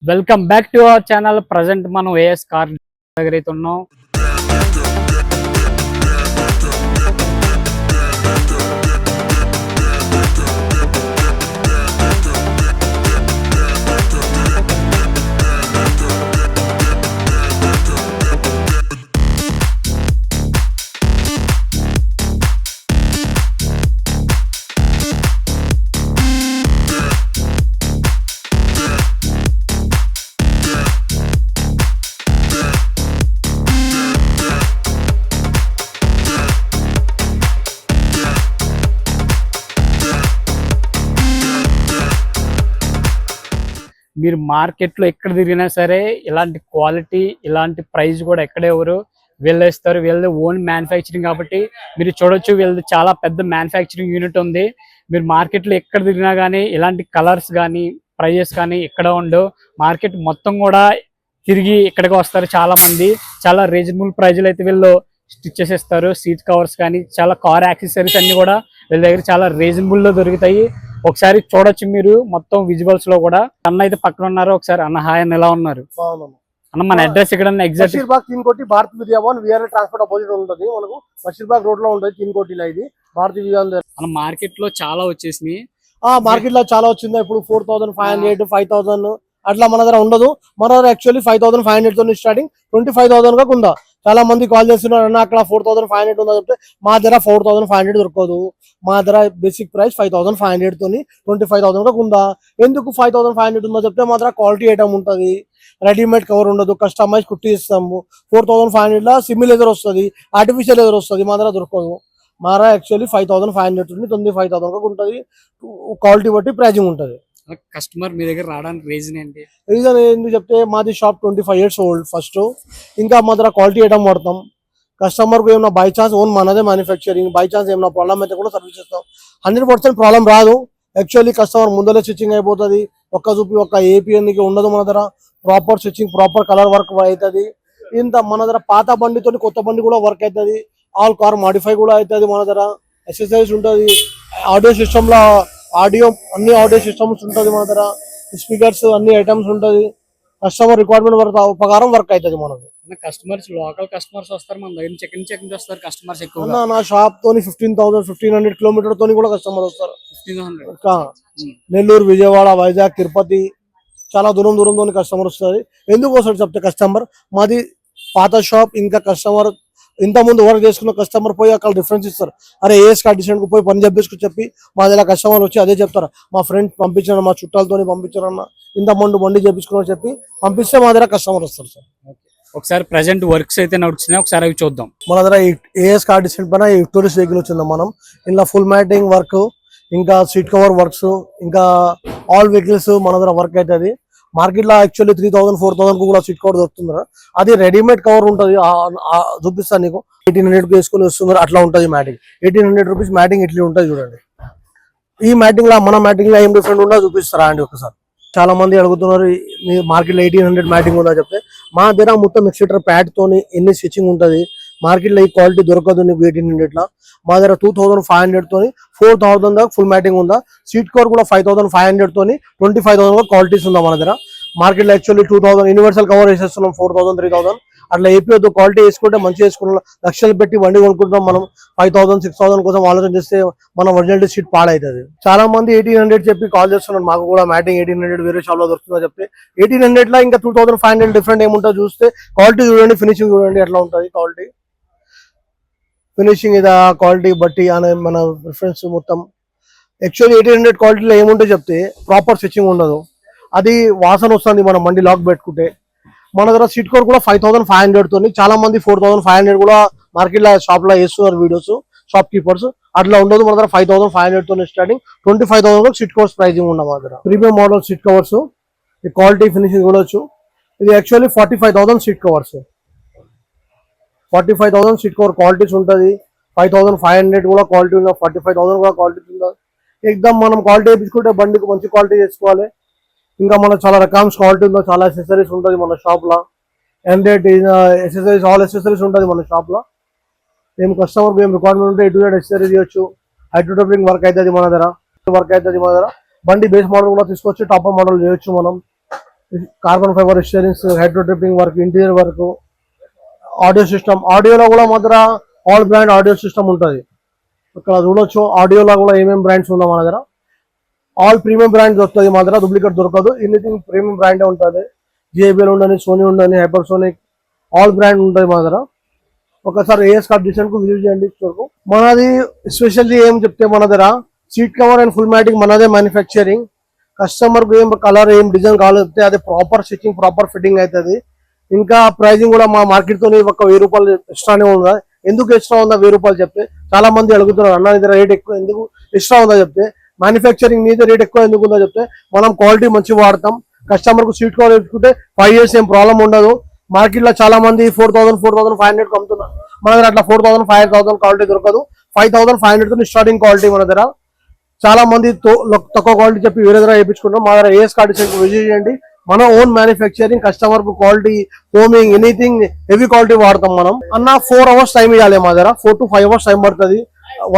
Welcome back to our channel. Present మనం as car దగ్గర అయితే ఉన్నాం. మీరు మార్కెట్లో ఎక్కడ తిరిగినా సరే ఇలాంటి క్వాలిటీ ఇలాంటి ప్రైస్ కూడా ఎక్కడ ఎవరు వీళ్ళేస్తారు. వీళ్ళది ఓన్ మ్యానుఫ్యాక్చరింగ్ కాబట్టి మీరు చూడొచ్చు, వీళ్ళది చాలా పెద్ద మ్యానుఫ్యాక్చరింగ్ యూనిట్ ఉంది. మీరు మార్కెట్లో ఎక్కడ తిరిగినా కానీ ఇలాంటి కలర్స్ కానీ ప్రైజెస్ కానీ ఎక్కడ ఉండవు. మార్కెట్ మొత్తం కూడా తిరిగి ఇక్కడికి వస్తారు చాలా మంది. చాలా రీజనబుల్ ప్రైజ్లు అయితే వీళ్ళు స్టిచ్చెస్ ఇస్తారు. సీట్ కవర్స్ కానీ చాలా కార్ యాక్సెసరీస్ అన్ని కూడా వీళ్ళ దగ్గర చాలా రీజనబుల్ లో దొరుకుతాయి. ఒకసారి చూడొచ్చు మీరు మొత్తం విజువల్స్ లో కూడా. అన్న అయితే పక్కన ఉన్నారు. ఒకసారి అన్న హాయ్ అన్న, ఎలా ఉన్నారు అన్న? మన అడ్రస్ ఇక్కడ exact Basheerbagh Teenkoti Bharat Vidyabhavan VRL transport opposite ఉంటుంది. మనకు బషీర్బాగ్ రోడ్ లో ఉంటుంది తీన్కోటిలో. ఇది భారతీయ విద్యాభవన్. మన మార్కెట్ లో చాలా వచ్చేసినాయి. మార్కెట్ లో చాలా వచ్చింది. ఇప్పుడు 4500 5000 అట్లా మన దగ్గర ఉండదు. మన దగ్గర యాక్చువల్లీ 5500 తో స్టార్టింగ్ 25000 గా ఉందా. చాలా మంది కాల్ చేస్తున్నారు అన్న అక్కడ 4500 ఉందా చెప్తే మా దగ్గర 4500 దొరకదు. మా దగ్గర బేసిక్ ప్రైస్ 5500 తోని 25000 గా ఉందా. ఎందుకు 5500 ఉందో చెప్తే మా దగ్గర క్వాలిటీ ఐటమ్ ఉంటుంది, రెడీమేడ్ కవర్ ఉండదు, కస్టమైజ్ కుట్టి ఇస్తాము. 4500 లో సిమి లెదర్ వస్తుంది, ఆర్టిఫిషియల్ లెదర్ వస్తుంది, మా దగ్గర దొరకదు. మా దగ్గర యాక్చువల్లీ 5500 నుండి 95,000 గా ఉంటుంది. క్వాలిటీ బట్టి ప్రైజింగ్ ఉంటుంది. కస్టమర్ మీ దగ్గర రావడానికి రీజన్ ఏంటి? రీజన్ ఏంటి చెప్తే మాది షాప్ 25 years ఓల్డ్ ఫస్ట్. ఇంకా మా దగ్గర క్వాలిటీ ఐటమ్ వాడతాం. కస్టమర్ కు ఏమైనా బై ఛాన్స్ ఓన్ మనదే మ్యానుఫ్యాక్చరింగ్, బై ఛాన్స్ ఏమైనా ప్రాబ్లం అయితే కూడా సర్వీస్ ఇస్తాం. 100% ప్రాబ్లం రాదు. యాక్చువల్లీ కస్టమర్ ముందరే స్టిచ్చింగ్ అయిపోతుంది. ఒక్క చూపి ఒక్క ఏపీఎన్కి ఉండదు. మన దగ్గర proper stitching, proper colour work అవుతుంది. ఇంత మన దగ్గర పాత బండితో కొత్త బండి కూడా వర్క్ అవుతుంది. ఆల్ కార్ మాడిఫై కూడా అవుతుంది. మన దగ్గర ఎక్సర్సైజ్ ఉంటుంది. ఆడియో సిస్టమ్ లో అన్ని ఆడియో సిస్టమ్స్ ఉంటుంది. మన దగ్గర స్పీకర్స్ అన్ని ఐటమ్స్ ఉంటుంది. కస్టమర్ రిక్వైర్మెంట్ ప్రకారం వర్క్ అవుతుంది మనకు. కస్టమర్స్ లోకల్ కస్టమర్స్ వస్తారు మన దగ్గర, చెక్ నుంచి వస్తారు కస్టమర్స్ ఎక్కువ. నా షాప్ తోని 1500 కిలోమీటర్ తోని కూడా కస్టమర్ వస్తారు. 1500 నెల్లూరు, విజయవాడ, వైజాగ్, తిరుపతి చాలా దూరం తోని కస్టమర్ వస్తుంది. ఎందుకు వస్తాడు చెప్తే కస్టమర్ మాది పాత షాప్. ఇంకా కస్టమర్ ఇంత ముందు వర్క్ చేసుకున్న కస్టమర్ పోయి అక్కడ రిఫరెన్స్ ఇస్తారు. అరే ఏఎస్ కార్డిషన్ కు పోయి పని చెప్పేసుకుని చెప్పి మా దగ్గర కస్టమర్ వచ్చి అదే చెప్తారు, మా ఫ్రెండ్ పంపించారు, మా చుట్టాలతో పంపించారన్న, ఇంత ముందు బండి చేపించుకుని చెప్పి పంపిస్తే మా దగ్గర కస్టమర్ వస్తారు సార్. ఒకసారి ప్రెసెంట్ వర్క్స్ అయితే నడుస్తున్నాయి, ఒకసారి అవి చూద్దాం. మన దగ్గర ఏఎస్ కార్డిషన్ పైన టూరిస్ట్ వెహికల్ వచ్చింది. మనం ఇలా ఫుల్ మ్యాటింగ్ వర్క్, ఇంకా సీట్ కవర్ వర్క్స్, ఇంకా ఆల్ వెహికల్స్ మన దగ్గర వర్క్ అవుతుంది. మార్కెట్ లో యాక్చువల్లీ 3000 4000 కూడా సీట్ కవర్ దొరుకుతున్నారు. అది రెడీమేడ్ కవర్ ఉంటుంది. చూపిస్తాను నీకు. 1800 వేసుకుని వస్తున్నారు. అట్లా ఉంటుంది మ్యాటింగ్. 1800 రూపీస్ మ్యాటింగ్ ఇట్లా ఉంటుంది చూడండి. ఈ మ్యాటింగ్ లో మన మ్యాటింగ్ లో ఏం డిఫరెంట్ ఉందో చూపిస్తారా అండి ఒకసారి. చాలా మంది అడుగుతున్నారు మార్కెట్ లో 1800 మ్యాటింగ్ ఉందా చెప్తే మా దగ్గర మొత్తం ఎక్సెట్రా ప్యాడ్ తోని ఎన్ని స్టిచ్చింగ్ ఉంటుంది. మార్కెట్ లో ఈ క్వాలిటీ దొరకదు నీకు 1800 లో. మా దగ్గర 2500 తోని 4000 దాకా ఫుల్ మ్యాటింగ్ ఉందా. సీట్ కవర్ కూడా 5500 తోని 25,000 క్వాలిటీస్ ఉందా మన దగ్గర. మార్కెట్ లో యాక్చువల్లీ 2000 యూనివర్సల్ కవర్ వేసేస్తున్నాం. 4000 3000 అట్లా ఏపీ క్వాలిటీ వేసుకుంటే మంచిగా వేసుకున్నాం. లక్షలు పెట్టి బండి కొనుక్కుంటాం మనం. 5000 6000 కోసం ఆలోచన చేస్తే మన ఒరిజినల్ సీట్ పాడవుతుంది. చాలా మంది 1800 చెప్పి కాల్ చేస్తున్నారు. మాకు కూడా మ్యాటింగ్ 1800 వేరే షాప్ లో దొరుకుతుందో చెప్తే 1800 లో ఇంకా 2500 డిఫరెంట్ ఏముంటుందో చూస్తే క్వాలిటీ చూడండి, ఫినిషింగ్ చూడండి ఎట్లా ఉంటుంది. క్వాలిటీ ఫినిషింగ్ ఇదా క్వాలిటీ బట్టి అనే మన ప్రిఫరెన్స్ మొత్తం. యాక్చువల్లీ 1800 క్వాలిటీలో ఏముంటో చెప్తే ప్రాపర్ స్టిచ్చింగ్ ఉండదు. అది వాసన వస్తుంది మనం బండి లాక్ పెట్టుకుంటే. మన దగ్గర సీట్ కవర్ కూడా 5500 తోని, చాలా మంది 4500 కూడా మార్కెట్ లో షాప్ లో వేస్తున్నారు వీడియోస్ షాప్ కీపర్స్. అట్లా ఉండదు. మన దగ్గర 5500 తోని స్టార్టింగ్ 25,000 సీట్ కవర్స్ ప్రైజింగ్ ఉండదు మన దగ్గర. ప్రీమియం మోడల్ సీట్ కవర్స్, ఈ క్వాలిటీ ఫినిషింగ్ చూడొచ్చు. ఇది actually 45,000 seat covers. 45,000 seat cover qualities ఉంటుంది. 5500 కూడా క్వాలిటీ ఉంది, 45,000 కూడా క్వాలిటీ ఉంది. ఎగ్దమ్ మనం క్వాలిటీ వేయించుకుంటే బండికి మంచి క్వాలిటీ చేసుకోవాలి. ఇంకా మన చాలా రకాల క్వాలిటీ ఉందో, చాలా ఎక్సెసరీస్ ఉంటుంది మన షాప్ లో. ఎండెడ్ ఎక్సెసరీస్, ఆల్ ఎక్సెసరీస్ ఉంటుంది మన షాప్ లో. మేము కస్టమర్ ఏం రిక్వైర్మెంట్ ఉంటే ఎటు ఎక్సెసరీస్ చేయొచ్చు. హైడ్రోడబ్లింగ్ వర్క్ అవుతుంది మన దగ్గర. బండి బేస్ మోడల్ కూడా తీసుకొచ్చి టాప్ మోడల్ చేయొచ్చు మనం. Carbon fibre steerings, hydro tripping work, interior work, audio system. ఆడియోలో కూడా మాత్ర ఆల్ బ్రాండ్ ఆడియో సిస్టమ్ ఉంటుంది. ఇక్కడ చూడొచ్చు ఆడియోలో కూడా ఏమేమి బ్రాండ్స్ ఉందా మన దగ్గర. ఆల్ ప్రీమియం బ్రాండ్స్ వస్తుంది మా దగ్గర, డూప్లికేట్ దొరకదు. ఎనీథింగ్ ప్రీమియం బ్రాండే ఉంటుంది. JBL ఉండని, సోనీ ఉండని, హైపర్సోనిక్ ఆల్ బ్రాండ్ ఉంటుంది మా దగ్గర. ఒకసారి ఏఎస్ కార్డ్ డిసైన్ కు విజిట్ చేయండి స్టోర్ కు. మనది స్పెషల్లీ ఏం చెప్తే మన దగ్గర seat cover and full matting మనదే మ్యానుఫ్యాక్చరింగ్. కస్టమర్ కు ఏం కలర్ ఏం డిజైన్ కావాలంటే అది ప్రాపర్ స్టిచ్చింగ్ ప్రాపర్ ఫిట్టింగ్ అవుతుంది. ఇంకా ప్రైజింగ్ కూడా మా మార్కెట్ తోని ఒక 1000 రూపాయలు ఎక్స్ట్రానే ఉందా. ఎందుకు ఎక్స్ట్రా ఉందా 1000 రూపాయలు చెప్తే చాలా మంది అడుగుతున్నారు, అన్న దగ్గర రేట్ ఎక్కువ ఎందుకు ఎక్స్ట్రా ఉందా చెప్తే. మ్యానుఫ్యాక్చరింగ్ మీద రేట్ ఎక్కువ ఎందుకు ఉందో చెప్తే మనం క్వాలిటీ మంచిగా వాడతాం. కస్టమర్ కు సీట్ కవర్ వేసుకుంటే 5 years ఏం ప్రాబ్లం ఉండదు. మార్కెట్ లో చాలా మంది 4,000-4,500 అమ్ముతున్నారు. మన దగ్గర అట్లా 4,000-5,000 క్వాలిటీ దొరకదు. 5,500 తో స్టార్టింగ్ క్వాలిటీ మన దగ్గర. చాలా మంది తక్కువ క్వాలిటీ చెప్పి వేరే దగ్గర వేయించుకుంటాం. మా దగ్గర ఏఎస్ కార్డ్ డిసైన్ విజిట్ చేయండి. మన ఓన్ మ్యానుఫ్యాక్చరింగ్, కస్టమర్ కు quality, foaming, anything heavy quality వాడతాం మనం. అన్న 4 hours టైం ఇవ్వాలి మా దగ్గర. 4 to 5 hours టైం పడుతుంది.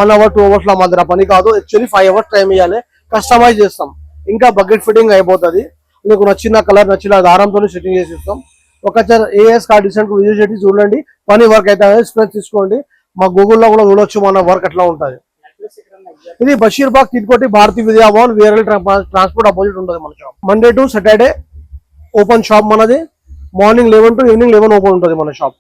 1 hour 2 hours లో మా దగ్గర పని కాదు. యాక్చువల్లీ 5 hours టైం ఇవ్వాలి. కస్టమైజ్ చేస్తాం. ఇంకా బకెట్ ఫిట్టింగ్ అయిపోతుంది. మీకు నచ్చిన కలర్ నచ్చిన దారంతో సెట్టింగ్ చేసి ఇస్తాం. ఒకసారి ఏఎస్ కార్డ్ డిసైన్ కు విజిట్ చేసి చూడండి. పని వర్క్ అయితే ఎక్స్ప్రెస్ తీసుకోండి. మా గూగుల్లో కూడా చూడొచ్చు మన వర్క్ ఎట్లా ఉంటుంది. ఇది Basheerbagh, Tirupati, Bharati Vidyabhavan, VRL transport opposite ఉంటుంది మన shop. Monday to Saturday open shop మనది. మార్నింగ్ 11 to ఈవినింగ్ 11 ఓపెన్ ఉంటుంది మన షాప్.